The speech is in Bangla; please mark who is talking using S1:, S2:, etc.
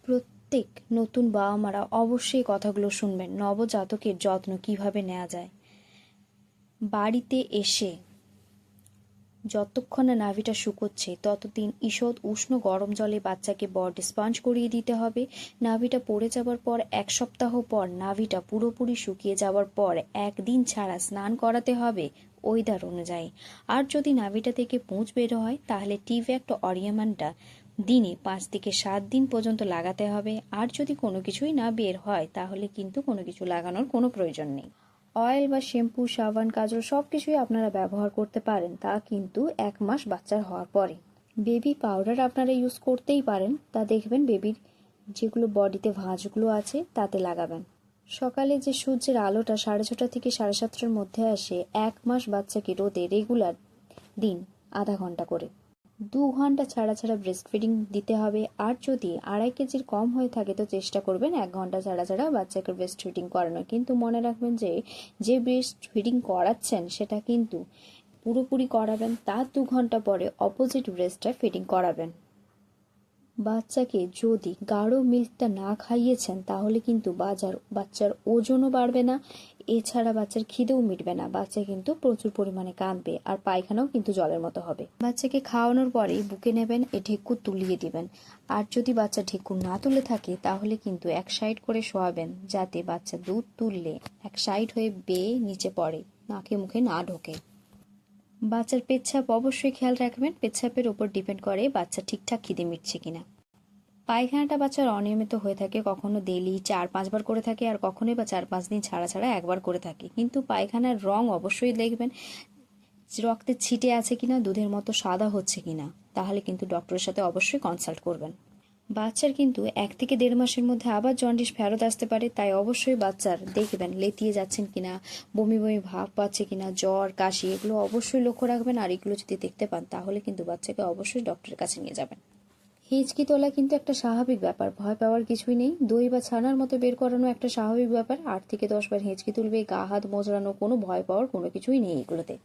S1: প্রত্যেক নতুন বাবা মারা অবশ্যই কথাগুলো শুনবেন। নবজাতকের যত্ন কিভাবে নেওয়া যায়। বাড়িতে এসে যতক্ষণ না নাভিটা শুকোচ্ছে ততদিন ঈষৎ উষ্ণ গরম জলে বাচ্চাকে বডি স্পঞ্জ করিয়ে দিতে হবে। নাভিটা পড়ে যাওয়ার পর 1 সপ্তাহ পর নাভিটা পুরোপুরি শুকিয়ে যাওয়ার পর 1 দিন ছাড়া স্নান করাতে হবে ওয়েদার অনুযায়ী। আর যদি নাভিটা থেকে পুঁজ বের হয় তাহলে টিভ্যাক্ট অরিয়ামানটা দিনে 5 থেকে 7 দিন পর্যন্ত লাগাতে হবে। আর যদি কোনো কিছুই না বের হয় তাহলে কিন্তু কোনো কিছু লাগানোর কোনো প্রয়োজন নেই। অয়েল বা শ্যাম্পু, সাবান, কাজল সবকিছুই আপনারা ব্যবহার করতে পারেন, তা কিন্তু 1 মাস বাচ্চার হওয়ার পরে। বেবি পাউডার আপনারা ইউজ করতেই পারেন, তা দেখবেন বেবির যেগুলো বডিতে ভাঁজগুলো আছে তাতে লাগাবেন। সকালে যে সূর্যের আলোটা 6:30 থেকে 7:30-র মধ্যে আসে, 1 মাস বাচ্চাকে রোদে রেগুলার দিন আধা ঘন্টা করে 2 ঘন্টা ছাড়া ছাড়া ব্রেস্ট ফিডিং দিতে হবে। আর যদি 2.5 কেজির কম হয়ে থাকে তো চেষ্টা করবেন 1 ঘন্টা ছাড়া ছাড়া বাচ্চাকে ব্রেস্ট ফিডিং করানোর। কিন্তু মনে রাখবেন যে ব্রেস্ট ফিডিং করাচ্ছেন সেটা কিন্তু পুরোপুরি করাবেন, তার 2 ঘন্টা পরে অপোজিট ব্রেস্টটা ফিডিং করাবেন। বাচ্চাকে যদি গাঢ় মিল্কটা না খাইয়েছেন তাহলে কিন্তু বাচ্চার ওজনও বাড়বে না, এছাড়া বাচ্চার খিদেও মিটবে না। বাচ্চা কিন্তু প্রচুর পরিমাণে কাঁদবে আর পায়খানাও কিন্তু জলের মতো হবে। বাচ্চাকে খাওয়ানোর পরেই বুকে নেবেন, ঢেকুর তুলিয়ে দিবেন। আর যদি বাচ্চা ঢেকুর না তুলে থাকে তাহলে কিন্তু 1 সাইড করে শোয়াবেন, যাতে বাচ্চা দুধ তুললে 1 সাইড হয়ে বেয়ে নিচে পড়ে, নাকে মুখে না ঢোকে। বাচ্চার পেচ্ছাপ অবশ্যই খেয়াল রাখবেন, পেচ্ছাপের ওপর ডিপেন্ড করে বাচ্চা ঠিকঠাক খিদে মিটছে কিনা। পায়খানাটা বাচ্চার অনিয়মিত হয়ে থাকে, কখনো ডেইলি 4-5 বার করে থাকে, আর কখনোই বা 4-5 দিন ছাড়া ছাড়া 1 বার করে থাকে। কিন্তু পায়খানার রং অবশ্যই দেখবেন, রক্তের ছিটে আছে কিনা, দুধের মতো সাদা হচ্ছে কিনা, তাহলে কিন্তু ডক্টরের সাথে অবশ্যই কনসাল্ট করবেন। বাচ্চার কিন্তু 1 থেকে 1.5 মাসের মধ্যে আবার জন্ডিস ফেরত আসতে পারে, তাই অবশ্যই বাচ্চার দেখবেন লেতিয়ে যাচ্ছেন কিনা, বমি বমি ভাব পাচ্ছে কিনা, জ্বর, কাশি, এগুলো অবশ্যই লক্ষ্য রাখবেন। আর এগুলো যদি দেখতে পান তাহলে কিন্তু বাচ্চাকে অবশ্যই ডক্টরের কাছে নিয়ে যাবেন। হিঁচকি তোলা কিন্তু একটা স্বাভাবিক ব্যাপার, ভয় পাওয়ার কিছুই নেই। দই বা ছানার মতো বের করানো একটা স্বাভাবিক ব্যাপার। 8 থেকে 10 বার হিঁচকি তুলবে, গা হাত মোচড়ানো, কোনো ভয় পাওয়ার কোনো কিছুই নেই এগুলোতে।